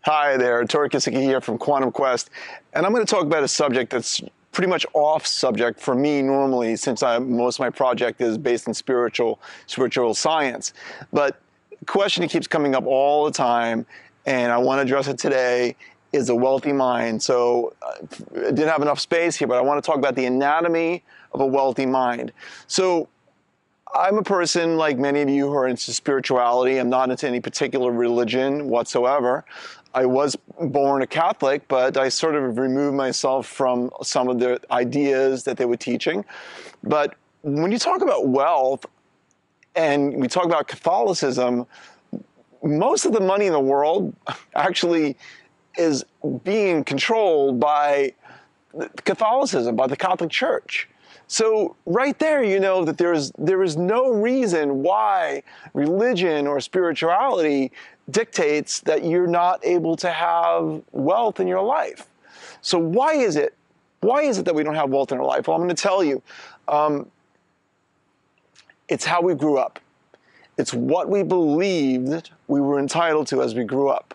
Hi there, Kesicki here from Quantum Quest, and I'm going to talk about a subject that's pretty much off subject for me normally, since most of my project is based in spiritual science. But the question that keeps coming up all the time, and I want to address it today, is a wealthy mind. So I didn't have enough space here, but I want to talk about the anatomy of a wealthy mind. So I'm a person like many of you who are into spirituality. I'm not into any particular religion whatsoever. I was born a Catholic, but I sort of removed myself from some of the ideas that they were teaching. But when you talk about wealth and we talk about Catholicism, most of the money in the world actually is being controlled by Catholicism, by the Catholic Church. So right there, you know that there is no reason why religion or spirituality dictates that you're not able to have wealth in your life. So why is it that we don't have wealth in our life? Well, I'm going to tell you. It's how we grew up. It's what we believed we were entitled to as we grew up.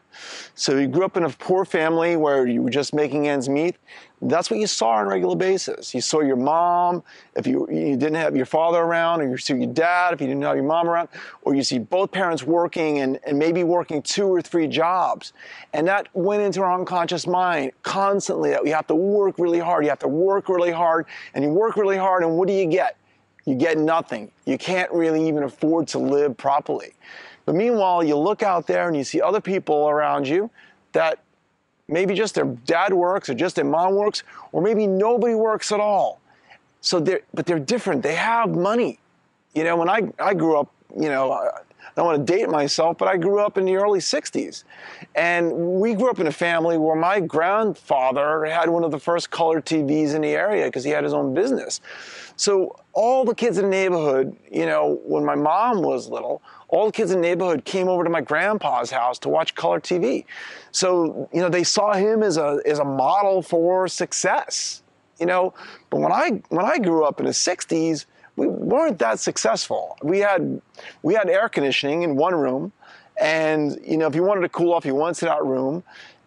So you grew up in a poor family where you were just making ends meet. That's what you saw on a regular basis. You saw your mom, if you didn't have your father around, or you saw your dad if you didn't have your mom around, or you see both parents working and maybe working 2 or 3 jobs. And that went into our unconscious mind constantly, that we have to work really hard. You have to work really hard, and you work really hard, and what do you get? You get nothing. You can't really even afford to live properly. But meanwhile, you look out there and you see other people around you that maybe just their dad works or just their mom works, or maybe nobody works at all. So but they're different. They have money. You know, when I grew up, you know, I don't want to date myself, but I grew up in the early 60s. And we grew up in a family where my grandfather had one of the first color TVs in the area because he had his own business. So all the kids in the neighborhood, you know, when my mom was little, all the kids in the neighborhood came over to my grandpa's house to watch color TV. So, you know, they saw him as a model for success, you know. But when I grew up in the 60s, we weren't that successful. We had air conditioning in one room, and you know, if you wanted to cool off, you went to that room.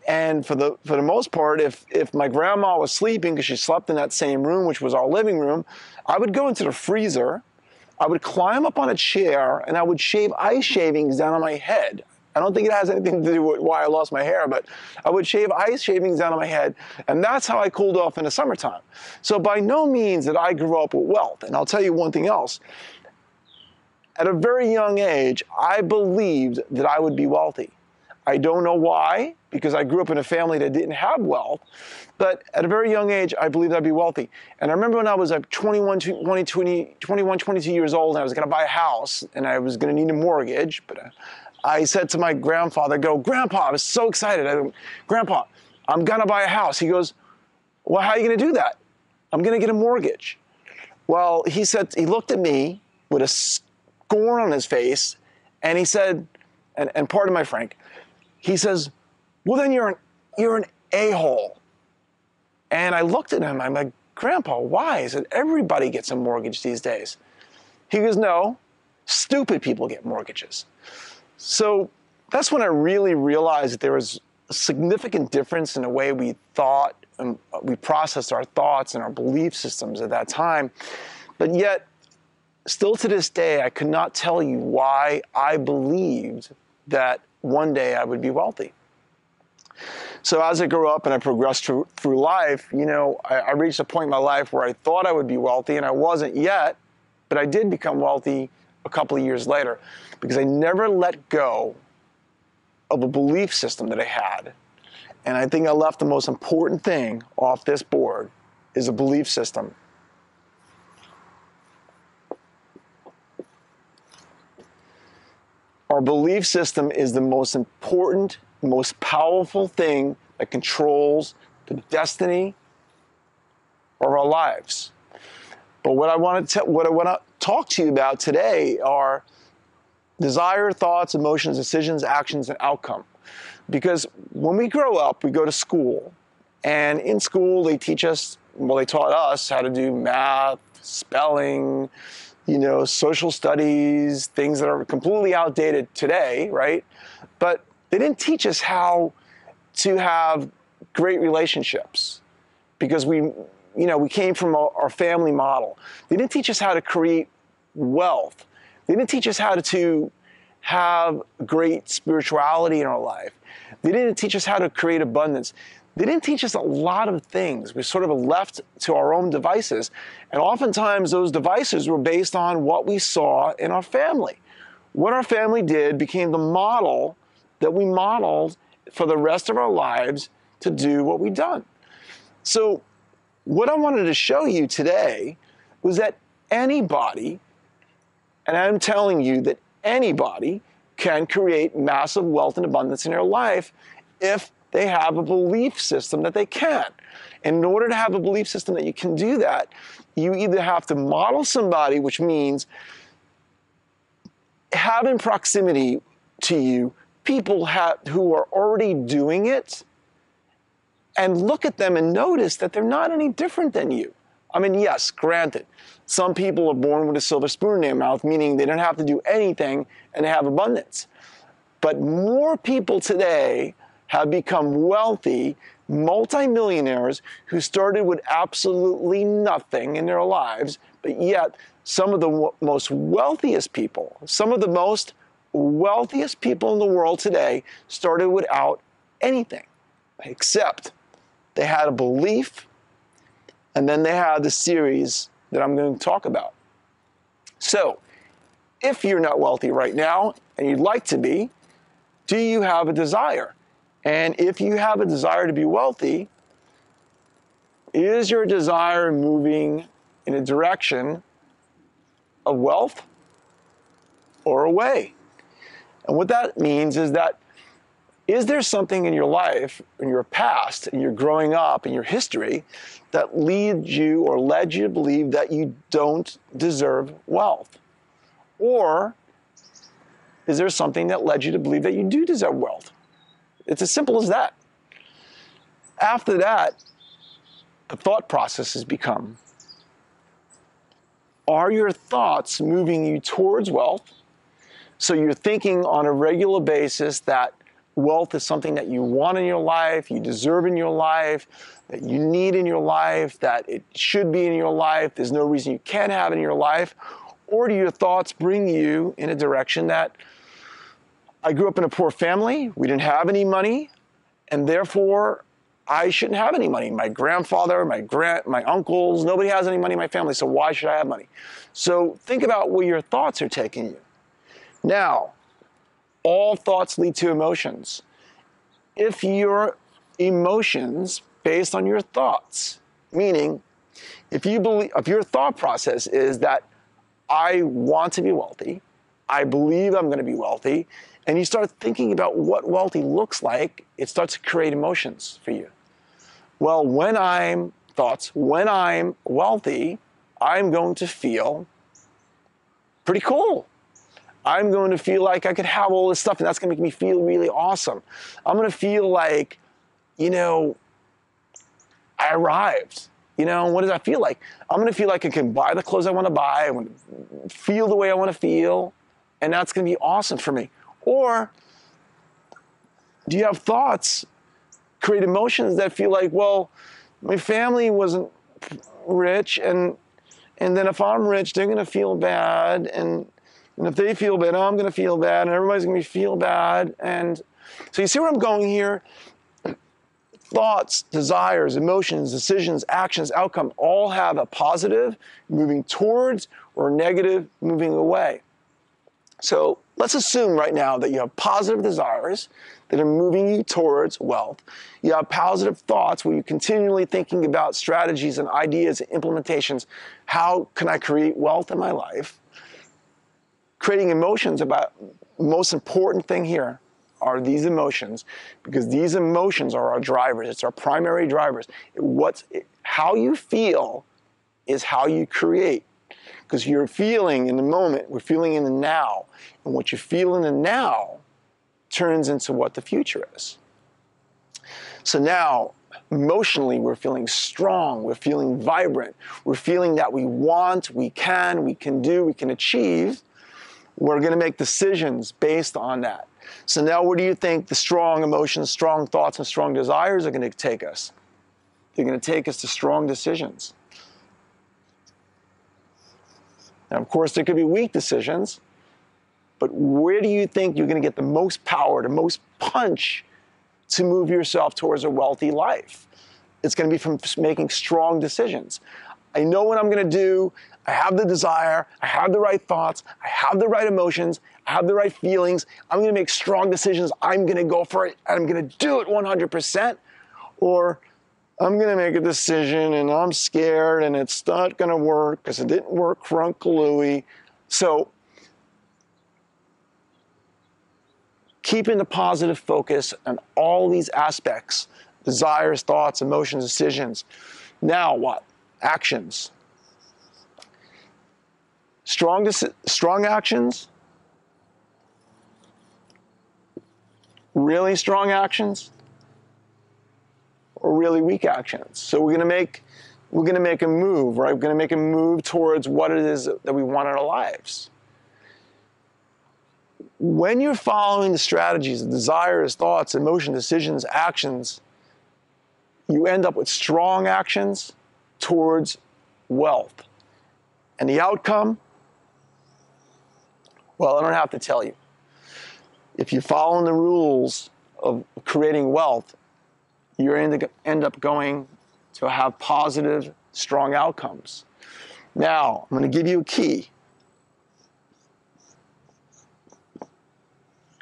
And for the most part, if my grandma was sleeping, because she slept in that same room, which was our living room, I would go into the freezer, I would climb up on a chair, and I would shave ice shavings down on my head. I don't think it has anything to do with why I lost my hair, but I would shave ice shavings down on my head, and that's how I cooled off in the summertime. So by no means did I grow up with wealth. And I'll tell you one thing else. At a very young age, I believed that I would be wealthy. I don't know why, because I grew up in a family that didn't have wealth, but at a very young age, I believed I'd be wealthy. And I remember when I was like 21, 22 years old, and I was going to buy a house, and I was going to need a mortgage, but I said to my grandfather, Grandpa, I was so excited. I go, Grandpa, I'm going to buy a house. He goes, well, how are you going to do that? I'm going to get a mortgage. Well, he looked at me with a scorn on his face, and he said, and pardon my Frank, he says, well, then you're an a-hole. And I looked at him, I'm like, Grandpa, why? He said, everybody gets a mortgage these days. He goes, no, stupid people get mortgages. So that's when I really realized that there was a significant difference in the way we thought and we processed our thoughts and our belief systems at that time. But yet, still to this day, I could not tell you why I believed that one day I would be wealthy. So as I grew up and I progressed through life, you know, I reached a point in my life where I thought I would be wealthy, and I wasn't yet, but I did become wealthy a couple of years later because I never let go of a belief system that I had. And I think I left the most important thing off this board is a belief system. Our belief system is the most important, most powerful thing that controls the destiny of our lives. But what I want to talk to you about today are desire, thoughts, emotions, decisions, actions, and outcome. Because when we grow up, we go to school, and in school they teach us, well, they taught us how to do math, spelling, you know, social studies, things that are completely outdated today, right? But they didn't teach us how to have great relationships because we came from our family model. They didn't teach us how to create wealth. They didn't teach us how to have great spirituality in our life. They didn't teach us how to create abundance. They didn't teach us a lot of things. We sort of left to our own devices. And oftentimes those devices were based on what we saw in our family. What our family did became the model that we modeled for the rest of our lives to do what we've done. So what I wanted to show you today was that anybody, and I'm telling you that anybody can create massive wealth and abundance in their life if they have a belief system that they can. And in order to have a belief system that you can do that, you either have to model somebody, which means have in proximity to you people who are already doing it, and look at them and notice that they're not any different than you. I mean, yes, granted, some people are born with a silver spoon in their mouth, meaning they don't have to do anything and they have abundance. But more people today have become wealthy, multimillionaires who started with absolutely nothing in their lives, but yet some of the most wealthiest people, some of the most wealthiest people in the world today started without anything, except they had a belief, and then they had the series that I'm going to talk about. So, if you're not wealthy right now, and you'd like to be, do you have a desire? And if you have a desire to be wealthy, is your desire moving in a direction of wealth or away? And what that means is that, is there something in your life, in your past, in your growing up, in your history, that leads you or led you to believe that you don't deserve wealth? Or is there something that led you to believe that you do deserve wealth? It's as simple as that. After that, the thought process has become, are your thoughts moving you towards wealth? So you're thinking on a regular basis that wealth is something that you want in your life, you deserve in your life, that you need in your life, that it should be in your life, there's no reason you can't have it in your life? Or do your thoughts bring you in a direction that, I grew up in a poor family, we didn't have any money, and therefore I shouldn't have any money. My grandfather, my uncles, nobody has any money in my family, so why should I have money? So think about where your thoughts are taking you. Now, all thoughts lead to emotions. If your emotions based on your thoughts, meaning if your thought process is that I want to be wealthy, I believe I'm going to be wealthy, and you start thinking about what wealthy looks like, it starts to create emotions for you. Well, when I'm wealthy, I'm going to feel pretty cool. I'm going to feel like I could have all this stuff, and that's going to make me feel really awesome. I'm going to feel like, I arrived. What does that feel like? I'm going to feel like I can buy the clothes I want to buy. I want to feel the way I want to feel, and that's going to be awesome for me. Or do you have thoughts, create emotions that feel like, well, my family wasn't rich, and then if I'm rich, they're going to feel bad, and if they feel bad, I'm going to feel bad, and everybody's going to feel bad. And so you see where I'm going here? Thoughts, desires, emotions, decisions, actions, outcome all have a positive moving towards or negative moving away. So let's assume right now that you have positive desires that are moving you towards wealth. You have positive thoughts where you're continually thinking about strategies and ideas and implementations. How can I create wealth in my life? Creating emotions about the most important thing here are these emotions, because these emotions are our drivers. It's our primary drivers. How you feel is how you create, because you're feeling in the moment, we're feeling in the now, and what you feel in the now turns into what the future is. So now, emotionally, we're feeling strong, we're feeling vibrant, we're feeling that we want, we can do, we can achieve. We're going to make decisions based on that. So now where do you think the strong emotions, strong thoughts, and strong desires are going to take us? They're going to take us to strong decisions. Now, of course, there could be weak decisions, but where do you think you're going to get the most power, the most punch to move yourself towards a wealthy life? It's going to be from making strong decisions. I know what I'm going to do. I have the desire. I have the right thoughts. I have the right emotions. I have the right feelings. I'm going to make strong decisions. I'm going to go for it, and I'm going to do it 100%. Or I'm going to make a decision, and I'm scared, and it's not going to work because it didn't work for Uncle Louie. So keeping the positive focus on all these aspects, desires, thoughts, emotions, decisions. Now what? Actions. Strong actions, really strong actions, or really weak actions. So we're gonna make a move, right? We're gonna make a move towards what it is that we want in our lives. When you're following the strategies, the desires, thoughts, emotions, decisions, actions, you end up with strong actions towards wealth. And the outcome, well, I don't have to tell you. If you follow the rules of creating wealth, you're end up going to have positive, strong outcomes. Now, I'm going to give you a key.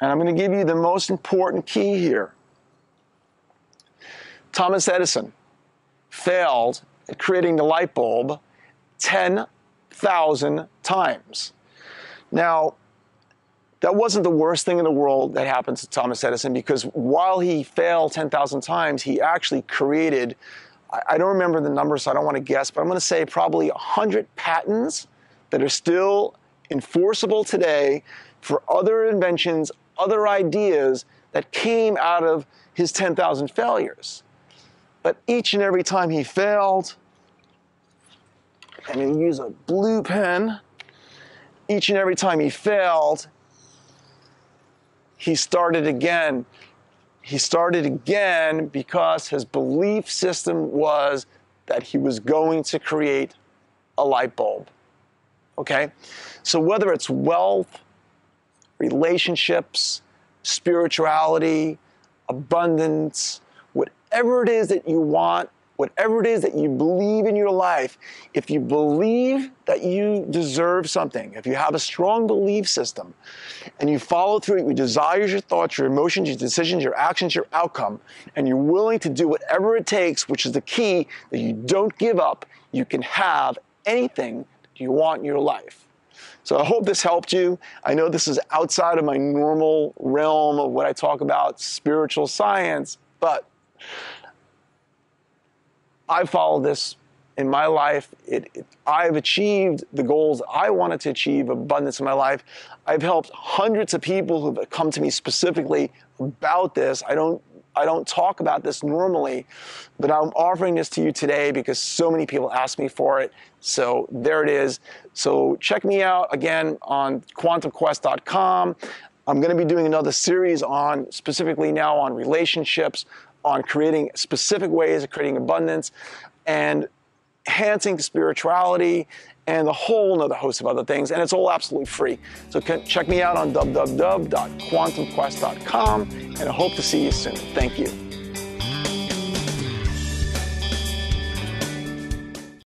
And I'm going to give you the most important key here. Thomas Edison failed at creating the light bulb 10,000 times. Now, that wasn't the worst thing in the world that happened to Thomas Edison, because while he failed 10,000 times, he actually created, I don't remember the number, so I don't want to guess, but I'm going to say probably 100 patents that are still enforceable today for other inventions, other ideas that came out of his 10,000 failures. But each and every time he failed, I'm going to use a blue pen, each and every time he failed, he started again. He started again because his belief system was that he was going to create a light bulb. Okay? So whether it's wealth, relationships, spirituality, abundance, whatever it is that you want, whatever it is that you believe in your life, if you believe that you deserve something, if you have a strong belief system and you follow through it, your desires, your thoughts, your emotions, your decisions, your actions, your outcome, and you're willing to do whatever it takes, which is the key, that you don't give up, you can have anything that you want in your life. So I hope this helped you. I know this is outside of my normal realm of what I talk about, spiritual science, but I follow this in my life. I've achieved the goals I wanted to achieve, abundance in my life. I've helped hundreds of people who've come to me specifically about this. I don't talk about this normally, but I'm offering this to you today because so many people ask me for it. So there it is. So check me out again on quantumquest.com. I'm going to be doing another series on, specifically now on relationships, on creating specific ways of creating abundance and enhancing spirituality and a whole nother host of other things. And it's all absolutely free. So check me out on www.quantumquest.com, and I hope to see you soon. Thank you.